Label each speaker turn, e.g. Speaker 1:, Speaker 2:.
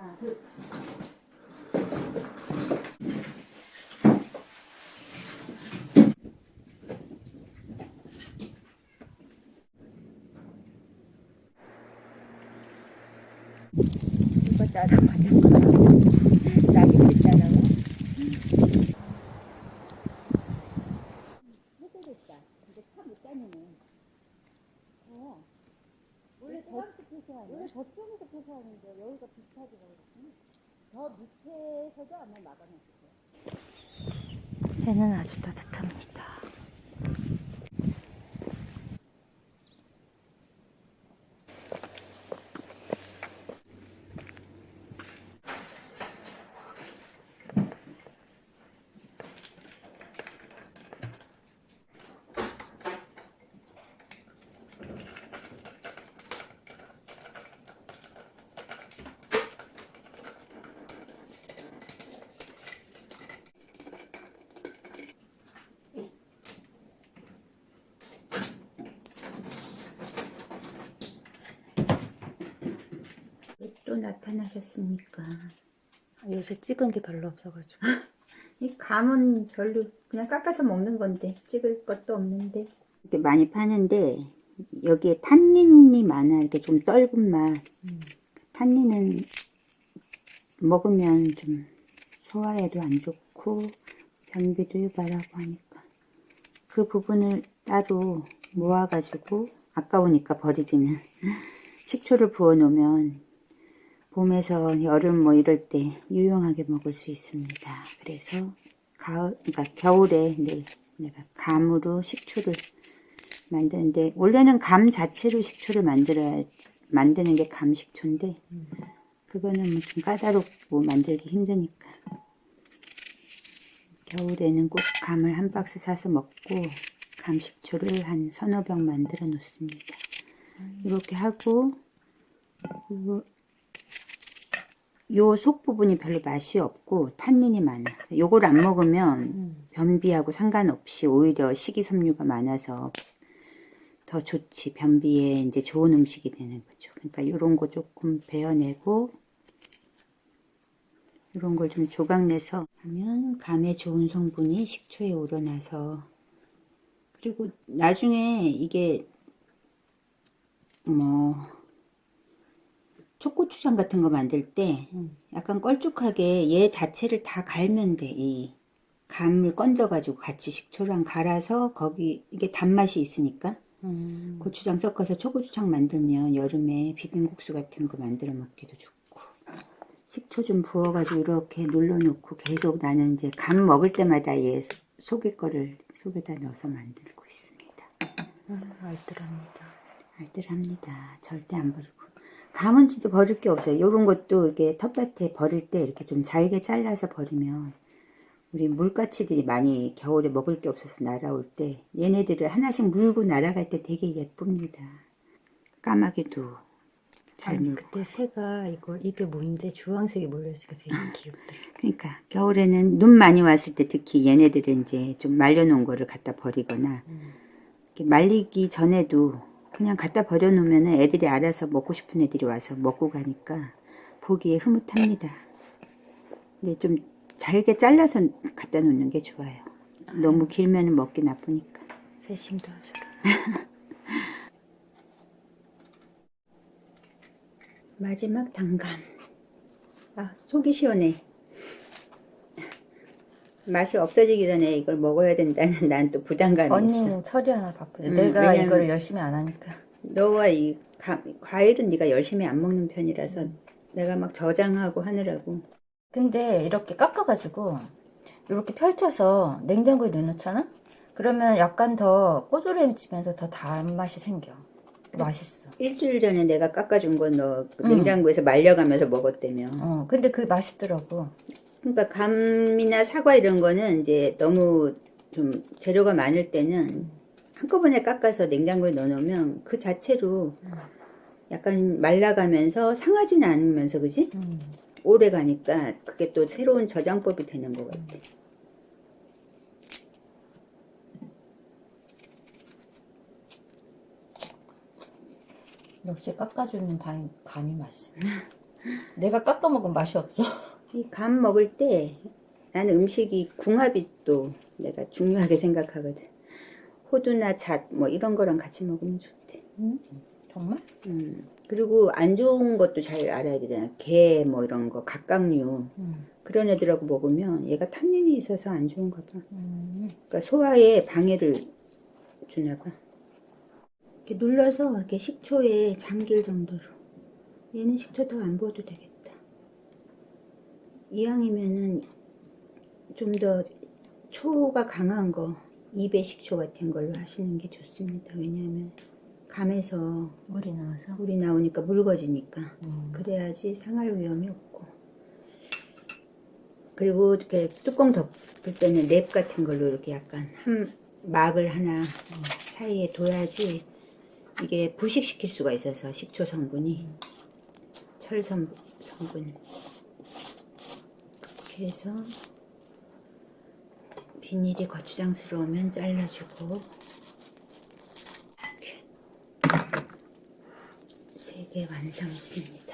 Speaker 1: 하나, 둘. 이거 짜도 맞는 거야. 낙이 됐잖아. 해결했다. 근데 참 못 다니네. 원래 저쪽에서 폐쇄하는데 여기가 비슷하게 먹었지. 저 밑에서도 아마 막아놨을 거야.
Speaker 2: 해는 아주 따뜻합니다.
Speaker 1: 왜 또 나타나셨습니까?
Speaker 2: 요새 찍은 게 별로 없어가지고.
Speaker 1: 이 감은 별로 그냥 깎아서 먹는 건데 찍을 것도 없는데 이렇게 많이 파는데 여기에 탄닌이 많아. 이렇게 좀 떫은 맛. 탄닌은 먹으면 좀 소화에도 안 좋고 변비도 유발하고 하니까 그 부분을 따로 모아가지고 아까우니까 버리기는 식초를 부어 놓으면 봄에서 여름 뭐 이럴 때 유용하게 먹을 수 있습니다. 그래서 그러니까 겨울에 내가 감으로 식초를 만드는데 원래는 감 자체로 식초를 만드는 게 감식초인데 그거는 뭐 좀 까다롭고 만들기 힘드니까 겨울에는 꼭 감을 한 박스 사서 먹고 감식초를 한 서너 병 만들어 놓습니다. 이렇게 하고 그리고 요 속 부분이 별로 맛이 없고 탄닌이 많아. 요걸 안 먹으면 변비하고 상관없이 오히려 식이섬유가 많아서 더 좋지. 변비에 이제 좋은 음식이 되는 거죠. 그러니까 요런 거 조금 베어내고 이런 걸 좀 조각내서 하면 감에 좋은 성분이 식초에 우러나서 그리고 나중에 이게 뭐 초고추장 같은 거 만들 때 약간 걸쭉하게 얘 자체를 다 갈면 돼. 이 감을 건져가지고 같이 식초랑 갈아서 거기 이게 단맛이 있으니까 고추장 섞어서 초고추장 만들면 여름에 비빔국수 같은 거 만들어 먹기도 좋고 식초 좀 부어가지고 이렇게 눌러놓고 계속 나는 이제 감 먹을 때마다 얘 속에 거를 속에다 넣어서 만들고 있습니다.
Speaker 2: 알뜰합니다.
Speaker 1: 알뜰합니다. 절대 안 버리고. 감은 진짜 버릴 게 없어요. 요런 것도 이렇게 텃밭에 버릴 때 이렇게 좀 잘게 잘라서 버리면 우리 물가치들이 많이 겨울에 먹을 게 없어서 날아올 때 얘네들을 하나씩 물고 날아갈 때 되게 예쁩니다. 까마귀도 잘 물고.
Speaker 2: 그때 새가 이거 입에 뭔데 주황색이 몰려있으니까 되게 귀엽더라.
Speaker 1: 그러니까 겨울에는 눈 많이 왔을 때 특히 얘네들은 이제 좀 말려놓은 거를 갖다 버리거나 이렇게 말리기 전에도 그냥 갖다 버려놓으면 애들이 알아서 먹고 싶은 애들이 와서 먹고 가니까 보기에 흐뭇합니다. 근데 좀 잘게 잘라서 갖다 놓는 게 좋아요. 너무 길면 먹기 나쁘니까.
Speaker 2: 세심도 하셔라.
Speaker 1: 마지막 단감. 아, 속이 시원해. 맛이 없어지기 전에 이걸 먹어야 된다는 난 또 부담감이 있어.
Speaker 2: 언니는 처리하나 바쁘지. 내가 이거를 열심히 안 하니까.
Speaker 1: 너와 이 과일은 네가 열심히 안 먹는 편이라서 내가 막 저장하고 하느라고.
Speaker 2: 근데 이렇게 깎아가지고 이렇게 펼쳐서 냉장고에 넣어놓잖아? 그러면 약간 더 꼬들해지면서 더 단맛이 생겨. 맛있어.
Speaker 1: 일주일 전에 내가 깎아준 건 너 냉장고에서 말려가면서 먹었다며.
Speaker 2: 근데 그게 맛있더라고.
Speaker 1: 그러니까 감이나 사과 이런 거는 이제 너무 좀 재료가 많을 때는 한꺼번에 깎아서 냉장고에 넣어놓으면 그 자체로 약간 말라가면서 상하진 않으면서 그지? 오래 가니까 그게 또 새로운 저장법이 되는 것 같아.
Speaker 2: 역시 깎아주는 감이 맛있어. 내가 깎아 먹으면 맛이 없어.
Speaker 1: 이 감 먹을 때 나는 음식이 궁합이 또 내가 중요하게 생각하거든. 호두나 잣 뭐 이런 거랑 같이 먹으면 좋대.
Speaker 2: 정말?
Speaker 1: 그리고 안 좋은 것도 잘 알아야 되잖아. 게 뭐 이런 거 각각류 그런 애들하고 먹으면 얘가 탄닌이 있어서 안 좋은가 봐. 그러니까 소화에 방해를 주나 봐. 이렇게 눌러서 이렇게 식초에 잠길 정도로. 얘는 식초 더 안 부어도 되겠다. 이왕이면은 좀 더 초가 강한 거 2배 식초 같은 걸로 하시는 게 좋습니다. 왜냐하면 감에서
Speaker 2: 물이 나와서.
Speaker 1: 물이 나오니까 묽어지니까 그래야지 상할 위험이 없고. 그리고 이렇게 뚜껑 덮을 때는 랩 같은 걸로 이렇게 약간 한 막을 하나 사이에 둬야지 이게 부식시킬 수가 있어서 식초 성분이 철성 성분 이렇게 해서 비닐이 거추장스러우면 잘라주고 이렇게 3개 완성했습니다.